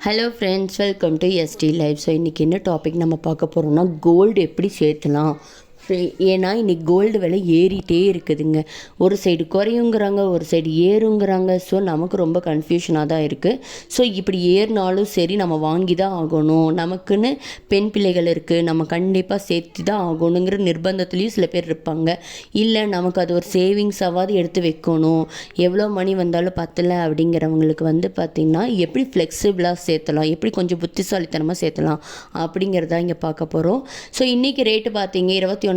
Hello friends, welcome to SD life. So இன்றைக்கி என்ன topic நம்ம பார்க்க போகிறோம்னா, கோல்டு எப்படி சேர்த்துலாம். ஏன்னா இன்றைக்கி கோல்டு விலை ஏறிட்டே இருக்குதுங்க. ஒரு சைடு குறையுங்கிறாங்க, ஒரு சைடு ஏறுங்கிறாங்க. ஸோ நமக்கு ரொம்ப கன்ஃபியூஷனாக தான் இருக்குது. ஸோ இப்படி ஏறினாலும் சரி, நம்ம வாங்கி தான் ஆகணும். நமக்குன்னு பெண் பிள்ளைகள் இருக்குது, நம்ம கண்டிப்பாக சேர்த்து தான் ஆகணுங்கிற நிர்பந்தத்துலேயும் சில பேர் இருப்பாங்க. இல்லை நமக்கு அது ஒரு சேவிங்ஸாவது எடுத்து வைக்கணும், எவ்வளோ மணி வந்தாலும் பத்தலை அப்படிங்கிறவங்களுக்கு பார்த்திங்கன்னா எப்படி ஃப்ளெக்சிபிளாக சேர்த்தலாம், எப்படி கொஞ்சம் புத்திசாலித்தனமாக சேர்த்தலாம் அப்படிங்கிறத இங்கே பார்க்க போகிறோம். ஸோ இன்றைக்கி ரேட்டு பார்த்திங்க 21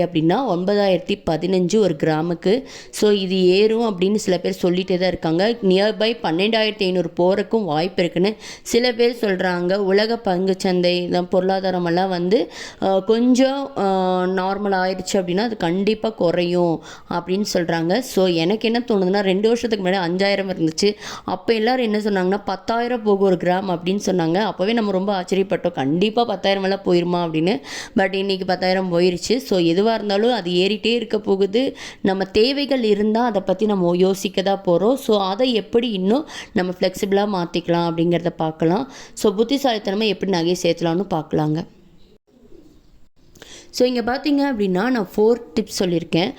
அப்படின்னா 9,015 ஒரு கிராமுக்கு. ஸோ இது ஏறும் அப்படின்னு சில பேர் சொல்லிகிட்டே தான் இருக்காங்க. நியர்பை 12,500 போகிறக்கும் வாய்ப்பு இருக்குன்னு சில பேர் சொல்கிறாங்க. உலக பங்குச்சந்தை பொருளாதாரமெல்லாம் கொஞ்சம் நார்மல் ஆயிடுச்சு அப்படின்னா அது கண்டிப்பாக குறையும் அப்படின்னு சொல்கிறாங்க. ஸோ எனக்கு என்ன தோணுதுன்னா, 2 வருஷத்துக்கு முன்னாடி 5,000 இருந்துச்சு. அப்போ எல்லோரும் என்ன சொன்னாங்கன்னா 10,000 போகும் ஒரு கிராம் அப்படின்னு சொன்னாங்க. அப்போவே நம்ம ரொம்ப ஆச்சரியப்பட்டோம், கண்டிப்பாக 10,000 எல்லாம் போயிருமா அப்படின்னு. பட் இன்றைக்கி 10,000 போயிருச்சு. ஸோ எதுவாக இருந்தாலும் அது ஏறிட்டே இருக்க போகுது. நம்ம தேவைகள் இருந்தால் அதை பற்றி நம்ம யோசிக்க தான் போகிறோம். ஸோ அதை எப்படி இன்னும் நம்ம ஃப்ளெக்சிபிளாக மாற்றிக்கலாம் அப்படிங்கிறத பார்க்கலாம். ஸோ புத்திசாலித்தனமாக எப்படி நகை சேர்த்தலாம்னு பார்க்கலாங்க. ஸோ இங்கே பார்த்தீங்க அப்படின்னா நான் 4 டிப்ஸ் சொல்லியிருக்கேன்.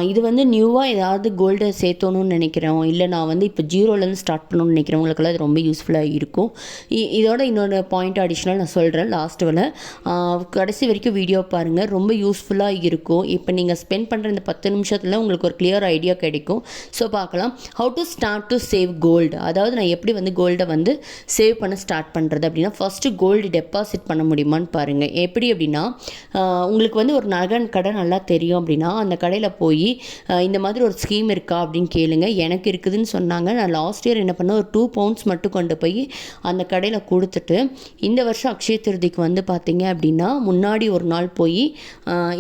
இது நியூவாக ஏதாவது கோல்டை சேர்த்தணும்னு நினைக்கிறோம், இல்லை நான் இப்போ ஜீரோலேருந்து ஸ்டார்ட் பண்ணணும்னு நினைக்கிறவங்களுக்கெல்லாம் இது ரொம்ப யூஸ்ஃபுல்லாக இருக்கும். இதோட இன்னொரு பாயிண்ட் அடிஷ்னல் நான் சொல்கிறேன் லாஸ்ட் வேலை. கடைசி வரைக்கும் வீடியோ பாருங்கள், ரொம்ப யூஸ்ஃபுல்லாக இருக்கும். இப்போ நீங்கள் ஸ்பெண்ட் பண்ணுற இந்த 10 நிமிஷத்தில் உங்களுக்கு ஒரு கிளியர் ஐடியா கிடைக்கும். ஸோ பார்க்கலாம், how to start to save gold. அதாவது நான் எப்படி கோல்டை சேவ் பண்ண ஸ்டார்ட் பண்ணுறது அப்படின்னா, ஃபஸ்ட்டு கோல்டு டெபாசிட் பண்ண முடியுமான்னு பாருங்கள். எப்படி அப்படின்னா, உங்களுக்கு ஒரு நகை கடை நல்லா தெரியும் அப்படின்னா அந்த கடையில் போய் இந்த மாதிரி ஒரு ஸ்கீம் இருக்கா அப்படின்னு கேளுங்க. எனக்கு இருக்குதுன்னு சொன்னாங்க. நான் லாஸ்ட் இயர் என்ன பண்ணேன், ஒரு 2 பவுண்ட்ஸ் மட்டும் கொண்டு போய் அந்த கடையில் கொடுத்துட்டு, இந்த வருஷம் அக்ஷய திருதிக்கு பார்த்தீங்க அப்படின்னா முன்னாடி ஒரு நாள் போய்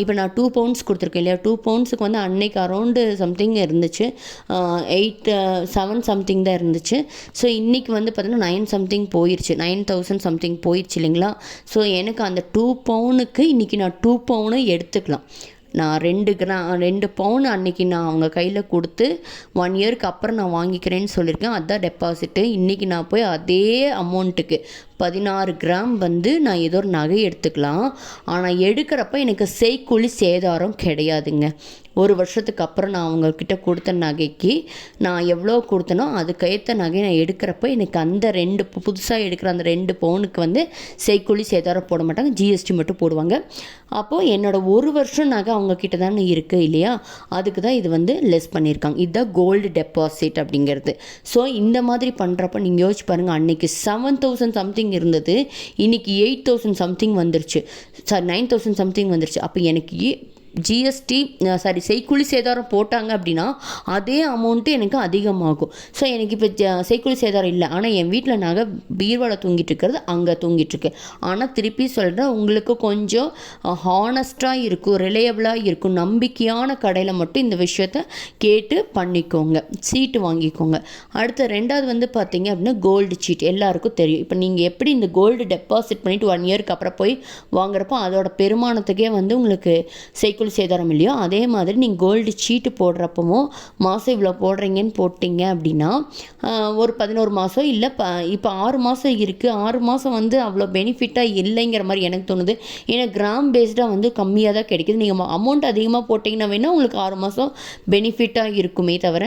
இப்போ நான் 2 பவுண்ட்ஸ் கொடுத்துருக்கேன் இல்லையா, 2 பவுண்ட்ஸுக்கு அன்னைக்கு அரௌண்டு சம்திங் இருந்துச்சு, 7 சம்திங் தான் இருந்துச்சு. ஸோ இன்றைக்கி பார்த்தீங்கன்னா 9 சம்திங் போயிடுச்சு, 9,000 சம்திங் போயிடுச்சு இல்லைங்களா. ஸோ எனக்கு அந்த 2 பவுனுக்கு இன்றைக்கி நான் 2 பவுனு எடுத்துக்கலாம். நான் 2 பவுன் அன்றைக்கி நான் அவங்க கையில் கொடுத்து 1 இயருக்கு அப்புறம் நான் வாங்கிக்கிறேன்னு சொல்லியிருக்கேன். அதுதான் டெபாசிட்டு. இன்றைக்கி நான் போய் அதே அமௌண்ட்டுக்கு 16 கிராம் நான் ஏதோ ஒரு நகை எடுத்துக்கலாம். ஆனால் எடுக்கிறப்ப எனக்கு செய்கூலி சேதாரம் கிடையாதுங்க. 1 வருஷத்துக்கு அப்புறம் நான் அவங்கக்கிட்ட கொடுத்த நகைக்கு நான் எவ்வளோ கொடுத்தனோ அதுக்கேற்ற நகை நான் எடுக்கிறப்ப எனக்கு அந்த புதுசாக எடுக்கிற அந்த 2 பவுனுக்கு செய்கூலி சேதாரம் போட மாட்டாங்க, ஜிஎஸ்டி மட்டும் போடுவாங்க. அப்போது என்னோடய 1 வருஷம் நகை அவங்கக்கிட்ட தானே இருக்குது இல்லையா, அதுக்கு தான் இது லெஸ் பண்ணியிருக்காங்க. இதுதான் கோல்டு டெபாசிட் அப்படிங்கிறது. ஸோ இந்த மாதிரி பண்ணுறப்ப நீங்கள் யோசிச்சு பாருங்கள், அன்றைக்கி 7,000 சம்திங் இருந்தது, இன்றைக்கி 8,000 சம்திங் வந்துருச்சு, 9,000 சம்திங் வந்துருச்சு. அப்போ எனக்கு ஜிஎஸ்டி செய்கூலி சேதாரம் போட்டாங்க அப்படின்னா அதே அமௌண்ட்டு எனக்கு அதிகமாகும். ஸோ எனக்கு இப்போ செய்கூலி சேதாரம் இல்லை, ஆனால் என் வீட்டில் நகை பீர்வாவில் தூங்கிட்டு இருக்கிறது அங்கே தூங்கிட்டுருக்கு. ஆனால் திருப்பி சொல்கிறேன், உங்களுக்கு கொஞ்சம் ஹானஸ்ட்டாக இருக்கும், ரிலையபிளாக இருக்கும், நம்பிக்கையான கடையில் மட்டும் இந்த விஷயத்த கேட்டு பண்ணிக்கோங்க, சீட்டு வாங்கிக்கோங்க. அடுத்த 2வது பார்த்தீங்க அப்படின்னா கோல்டு சீட் எல்லாருக்கும் தெரியும். இப்போ நீங்கள் எப்படி இந்த கோல்டு டெபாசிட் பண்ணிவிட்டு 1 இயருக்கு அப்புறம் போய் வாங்குறப்போ அதோட பெருமானத்துக்கே உங்களுக்கு செய்கூலி சேதாரம் இல்லையோ, அதே மாதிரி நீங்கள் கோல்டு சீட்டு போடுறப்பவும் மாதம் இவ்வளோ போடுறீங்கன்னு போட்டிங்க அப்படின்னா ஒரு 11 மாதம் இல்லை இப்போ 6 மாதம் இருக்குது. 6 மாதம் அவ்வளோ பெனிஃபிட்டாக இல்லைங்கிற மாதிரி எனக்கு தோணுது. ஏன்னா கிராம் பேஸ்டாக கம்மியாக தான் கிடைக்குது. நீங்கள் அமௌண்ட் அதிகமாக போட்டிங்கன்னா வேணால் உங்களுக்கு 6 மாதம் பெனிஃபிட்டாக இருக்குமே தவிர,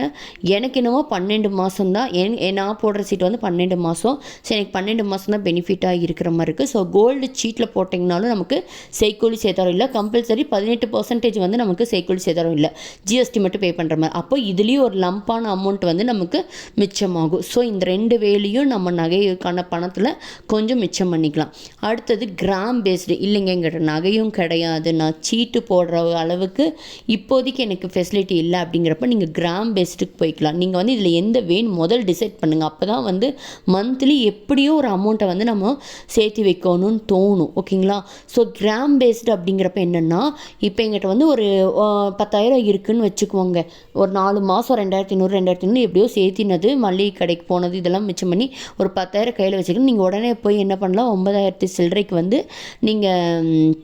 எனக்கு என்னமோ 12 மாதம் தான் நான் போடுற சீட்டு 12 மாதம். ஸோ எனக்கு 12 மாதம் தான் பெனிஃபிட்டாக இருக்கிற மாதிரி இருக்குது. ஸோ கோல்டு சீட்டில் போட்டிங்கனாலும் நமக்கு செய்கூலி சேதாரம் இல்லை, கம்பல்சரி 18% நமக்கு செய்கூலி சேதாரம் இல்லை, ஜிஎஸ்டி மட்டும் பே பண்ணுற மாதிரி. அப்போ இதுலேயும் ஒரு லம்பான அமௌண்ட் நமக்கு மிச்சமாகும். ஸோ இந்த 2 வேலையும் நம்ம நகைக்கான பணத்தில் கொஞ்சம் மிச்சம் பண்ணிக்கலாம். அடுத்தது கிராம் பேஸ்டு இல்லைங்க, எங்கிட்ட நகையும் கிடையாது, நான் சீட்டு போடுற அளவுக்கு இப்போதைக்கு எனக்கு ஃபெசிலிட்டி இல்லை அப்படிங்கிறப்ப நீங்கள் கிராம் பேஸ்டுக்கு போய்க்கலாம். நீங்கள் இதில் எந்த வேன் முதல் டிசைட் பண்ணுங்கள். அப்போ தான் மந்த்லி எப்படியோ ஒரு அமௌண்ட்டை நம்ம சேர்த்து வைக்கணும்னு தோணும். ஓகேங்களா. ஸோ கிராம் பேஸ்டு அப்படிங்கிறப்ப என்னென்னா, இப்போ எங்கிட்ட ஒரு 10,000 இருக்குதுன்னு வச்சுக்குவோங்க. ஒரு 4 மாதம் 2,500 2,500 எப்படியோ சேர்த்தினது, மளிகை கடைக்கு போனது, இதெல்லாம் மிச்சம் பண்ணி ஒரு 10,000 கையில் வச்சுக்கணும். நீங்கள் உடனே போய் என்ன பண்ணலாம், 9,000 சில்லறைக்கு நீங்கள்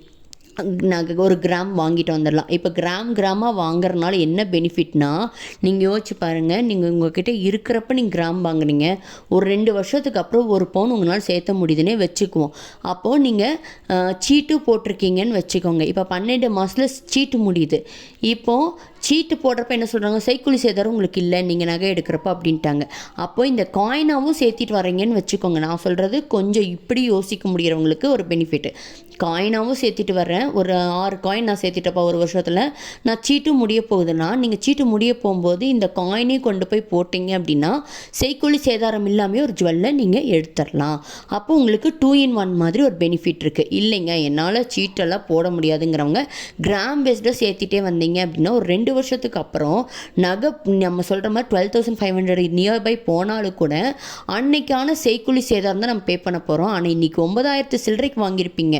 ஒரு கிராம் வாங்கிட்டு வந்துடலாம். இப்போ கிராமாக வாங்குறதுனால என்ன பெனிஃபிட்னா, நீங்கள் யோசிச்சு பாருங்கள், நீங்கள் உங்கள்கிட்ட இருக்கிறப்ப நீங்கள் கிராம் வாங்குறீங்க, ஒரு 2 வருஷத்துக்கு அப்புறம் 1 பவுன் உங்களால் சேர்த்த முடியுதுன்னே வச்சுக்குவோம். அப்போது நீங்கள் சீட்டு போட்டிருக்கீங்கன்னு வச்சுக்கோங்க. இப்போ 12 மாதத்தில் சீட்டு முடியுது. இப்போது சீட்டு போடுறப்ப என்ன சொல்கிறாங்க, செய்கூலி சேதாரம் உங்களுக்கு இல்லை நீங்கள் நகை எடுக்கிறப்ப அப்படின்ட்டாங்க. அப்போது இந்த காயினாகவும் சேர்த்திட்டு வரீங்கன்னு வச்சுக்கோங்க. நான் சொல்கிறது கொஞ்சம் இப்படி யோசிக்க முடிகிறவங்களுக்கு ஒரு பெனிஃபிட்டு. காயினாகவும் சேர்த்திட்டு வரேன், ஒரு 6 காயின் நான் சேர்த்திட்டப்பா ஒரு வருஷத்தில், நான் சீட்டு முடிய போகுதுன்னா, நீங்கள் சீட்டு முடிய போகும்போது இந்த காயினையும் கொண்டு போய் போட்டிங்க அப்படின்னா செய்கூலி சேதாரம் இல்லாமல் ஒரு ஜுவல்லை நீங்கள் எடுத்துடலாம். அப்போ உங்களுக்கு 2 in 1 மாதிரி ஒரு பெனிஃபிட் இருக்குது. இல்லைங்க என்னால் சீட்டெல்லாம் போட முடியாதுங்கிறவங்க கிராம் பேஸ்டாக சேர்த்திட்டே வந்தீங்க அப்படின்னா ஒரு 2 வருஷத்துக்கு அப்புறம் நகை நம்ம சொல்கிற மாதிரி 12,500 நியர்பை போனாலும் கூட அன்னைக்கான செய்கூலி சேதாரம் தான் நம்ம பே பண்ண போகிறோம். ஆனால் இன்றைக்கி 9,000 சில்லறைக்கு வாங்கியிருப்பீங்க,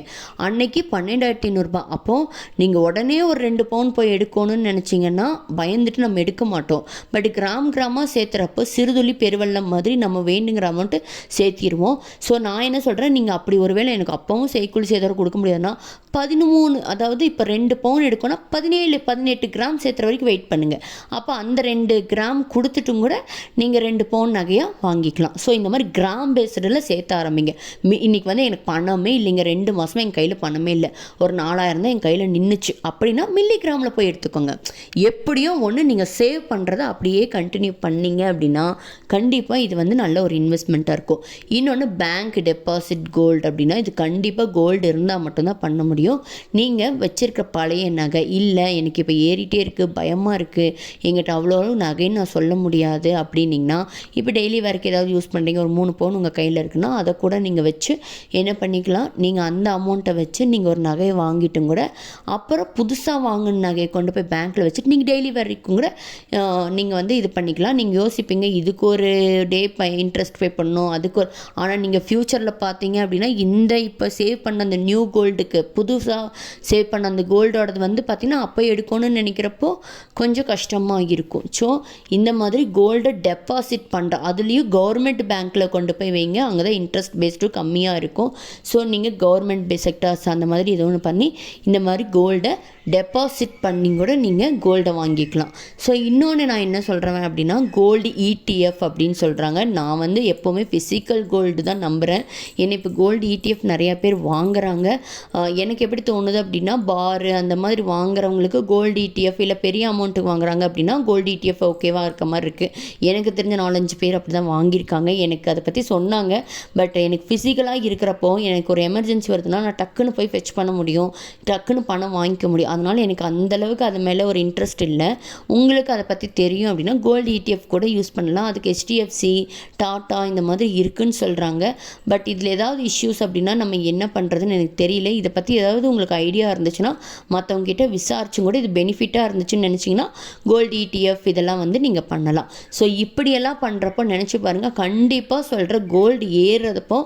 அன்னைக்கு 12,500 அப்போது நீங்கள் உடனே ஒரு 2 பவுன் போய் எடுக்கணும்னு நினச்சிங்கன்னா பயந்துட்டு நம்ம எடுக்க மாட்டோம். பட் கிராமாக சேர்த்துறப்போ சிறுதுளி பெருவெள்ளம் மாதிரி நம்ம வேணுங்கிற அமௌண்ட்டு சேர்த்திடுவோம். ஸோ நான் என்ன சொல்கிறேன், நீங்கள் அப்படி ஒருவேளை எனக்கு அப்பவும் செய்கூலி சேதாரம் கொடுக்க முடியாதுன்னா 13, அதாவது இப்போ 2 பவுன் எடுக்கணும்னா 17-18 கிராம் சேர்த்துற வரைக்கும் வெயிட் பண்ணுங்கள். அப்போ அந்த 2 கிராம் கொடுத்துட்டும் கூட நீங்கள் 2 பவுன் நகையாக வாங்கிக்கலாம். ஸோ இந்த மாதிரி கிராம் பேஸ்டில் சேர்த்த ஆரம்பிங்க. இன்றைக்கி வந்து எனக்கு பணமே இல்லைங்க, 2 மாதமாக என் கையில் பணமே இல்லை, ஒரு 4,000 தான் என் கையில் நின்றுச்சு அப்படின்னா மில்லிகிராமில் போய் எடுத்துக்கோங்க. எப்படியோ ஒன்று நீங்கள் சேவ் பண்ணுறதை அப்படியே கண்டினியூ பண்ணிங்க அப்படின்னா கண்டிப்பாக இது வந்து நல்ல ஒரு இன்வெஸ்ட்மெண்ட்டாக இருக்கும். இன்னொன்று பேங்க் டெபாசிட் கோல்டு அப்படின்னா இது கண்டிப்பாக கோல்டு இருந்தால் மட்டும்தான் பண்ண முடியும். நீங்கள் வச்சிருக்க பழைய நகை இல்லை எனக்கு இப்போ ஏறிட்டே இருக்குது, பயமாக இருக்குது, எங்கிட்ட அவ்வளோ நகைன்னு நான் சொல்ல முடியாது அப்படின்னிங்கன்னா, இப்போ டெய்லி வேறுக்கு ஏதாவது யூஸ் பண்ணுறீங்க, ஒரு 3 பவுன் உங்கள் கையில் இருக்குன்னா அதை கூட நீங்கள் வச்சு என்ன பண்ணிக்கலாம், நீங்கள் அந்த அமௌண்ட்டை வச்சு நீங்கள் ஒரு நகையை வாங்கிட்டும் கூட அப்புறம் புதுசாக வாங்கின நகையை கொண்டு போய் பேங்க்கில் வச்சுட்டு நீங்கள் டெய்லி வரைக்கும் கூட நீங்கள் வந்து இது பண்ணிக்கலாம். நீங்கள் யோசிப்பீங்க இதுக்கு ஒரு டே இன்ட்ரெஸ்ட் பே பண்ணணும், அதுக்கு ஒரு, ஆனால் நீங்கள் ஃப்யூச்சரில் பார்த்தீங்க அப்படின்னா இந்த இப்போ சேவ் பண்ண அந்த நியூ கோல்டுக்கு புதுசாக சேவ் பண்ண அந்த கோல்டோடது வந்து பார்த்திங்கன்னா அப்போ எடுக்கணும்னு நினைக்கிறப்போ கொஞ்சம் கஷ்டமாக இருக்கும். ஸோ இந்த மாதிரி கோல்டை டெபாசிட் பண்ணுற அதுலேயும் கவர்மெண்ட் பேங்க்கில் கொண்டு போய் வைங்க, அங்கே தான் இன்ட்ரெஸ்ட் பேஸ்டும் கம்மியாக இருக்கும். ஸோ நீங்கள் கவர்மெண்ட் செக்டார்ஸ் அந்த மாதிரி ஏதோ ஒன்று பண்ணி இந்த மாதிரி கோல்டை டெபாசிட் பண்ணி கூட நீங்கள் கோல்டை வாங்கிக்கலாம். ஸோ இன்னொன்று நான் என்ன சொல்கிறேன் அப்படின்னா கோல்டு ETF அப்படின்னு சொல்கிறாங்க. நான் வந்து எப்போவுமே ஃபிசிக்கல் கோல்டு தான் நம்புகிறேன். ஏன்னா இப்போ கோல்டு ETF நிறையா பேர் வாங்குகிறாங்க. எனக்கு எப்படி தோணுது அப்படின்னா பாரு அந்த மாதிரி வாங்குறவங்களுக்கு கோல்டு ETF இல்லை பெரிய அமௌண்ட்டுக்கு வாங்குறாங்க அப்படின்னா கோல்டு ETF ஓகேவாக இருக்க மாதிரி இருக்குது. எனக்கு தெரிஞ்ச 4-5 பேர் அப்படி தான் வாங்கியிருக்காங்க, எனக்கு அதை பற்றி சொன்னாங்க. பட் எனக்கு ஃபிசிக்கலாக இருக்கிறப்போ எனக்கு ஒரு எமர்ஜென்சி வருதுன்னா நான் டக்குன்னு போய் ஃபெச் பண்ண முடியும், டக்குன்னு பணம் வாங்கிக்க முடியும். அதனால் எனக்கு அந்தளவுக்கு அது மேலே ஒரு இன்ட்ரெஸ்ட் இல்லை. உங்களுக்கு அதை பற்றி தெரியும் அப்படின்னா கோல்டு ETF கூட யூஸ் பண்ணலாம். அதுக்கு HDFC, டாட்டா இந்த மாதிரி இருக்குதுன்னு சொல்கிறாங்க. பட் இதில் ஏதாவது இஷ்யூஸ் அப்படின்னா நம்ம என்ன பண்ணுறதுன்னு எனக்கு தெரியல. இதை பற்றி ஏதாவது உங்களுக்கு ஐடியா இருந்துச்சுன்னா மற்றவங்ககிட்ட விசாரிச்சும் கூட இது பெனிஃபிட்டாக இருந்துச்சுன்னு நினச்சிங்கன்னா கோல்டு ETF இதெல்லாம் வந்து நீங்கள் பண்ணலாம். ஸோ இப்படியெல்லாம் பண்ணுறப்போ நினச்சி பாருங்கள், கண்டிப்பாக சொல்கிற கோல்டு ஏறுறப்போ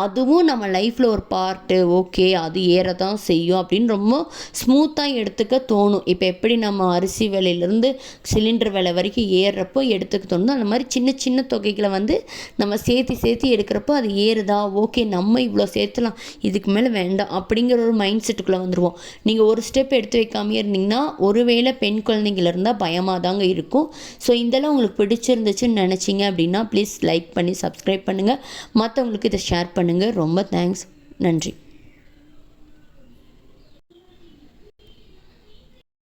அதுவும் நம்ம லைஃப்பில் ஒரு பார்ட்டு, ஓகே அது ஏறதான் செய்யும் அப்படின்னு ரொம்ப ஸ்மூத்தாக எடுத்துக்க தோணும். இப்போ எப்படி நம்ம அரிசி விலையிலேருந்து சிலிண்டர் விலை வரைக்கும் ஏறுறப்போ எடுத்துக்க தோணும், அந்த மாதிரி சின்ன சின்ன தொகைகளை வந்து நம்ம சேர்த்து எடுக்கிறப்போ அது ஏறுதா, ஓகே நம்ம இவ்வளோ சேர்த்துலாம் இதுக்கு மேலே வேண்டாம் அப்படிங்கிற ஒரு மைண்ட் செட்டுக்குள்ளே வந்துடுவோம். நீங்கள் ஒரு ஸ்டெப் எடுத்து வைக்காமே இருந்தீங்கன்னா ஒருவேளை பெண் குழந்தைகள் இருந்தால் பயமாக தாங்க இருக்கும். ஸோ இதெல்லாம் உங்களுக்கு பிடிச்சிருந்துச்சுன்னு நினச்சிங்க அப்படின்னா ப்ளீஸ் லைக் பண்ணி சப்ஸ்கிரைப் பண்ணுங்கள், மற்றவங்களுக்கு இதை ஷேர் பண்ணுங்கள். ரொம்ப தேங்க்ஸ், நன்றி.